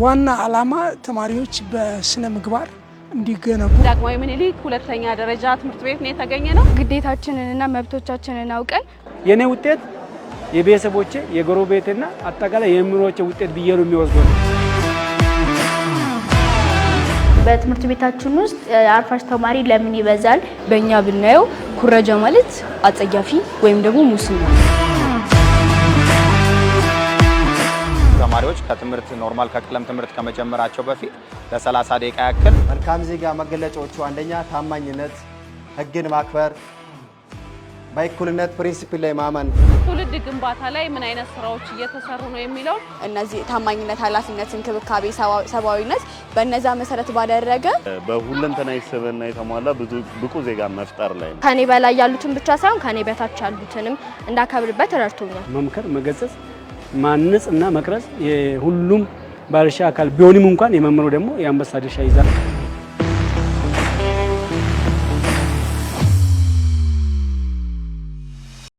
ዋና ዓላማ ተማሪዎች በስነ ምግባር እንዲገነቡ ዳግማዊ ምኒልክ ሁለተኛ ደረጃ ትምህርት ቤት ነው የተገኘነው። ግዴታችንንና መብቶቻችንን አውቀን የኔ ውጤት የቤተሰቦቼ የጎረቤቴና አጠቃላይ የምሮቼ ውጤት ብዬ ነው የሚወስደው። በትምህርት ቤታችን ውስጥ አርፋሽ ተማሪ ለምን ይበዛል? በእኛ ብናየው ኩረጃ ማለት አጸያፊ ወይም ደግሞ ሙስና። ተማሪዎች ከትምህርት ኖርማል ከቀለም ትምህርት ከመጀመራቸው በፊት ለ30 ደቂቃ ያክል መልካም ዜጋ መገለጫዎቹ አንደኛ ታማኝነት፣ ህግን ማክበር፣ በእኩልነት ፕሪንሲፕል ላይ ማመን። ትውልድ ግንባታ ላይ ምን አይነት ስራዎች እየተሰሩ ነው የሚለው እነዚህ ታማኝነት፣ ኃላፊነት፣ እንክብካቤ፣ ሰብአዊነት በእነዛ መሰረት ባደረገ በሁለንተናዊ ስብዕና የተሟላ ብዙ ብቁ ዜጋ መፍጠር ላይ ነው። ከኔ በላይ ያሉትን ብቻ ሳይሆን ከኔ በታች ያሉትንም እንዳከብርበት ረድቶኛል። መምከር፣ መገሰጽ፣ ማነጽ እና መቅረጽ የሁሉም ባለድርሻ አካል ቢሆንም እንኳን የመምህሩ ደግሞ የአንበሳ ድርሻ ይዛል።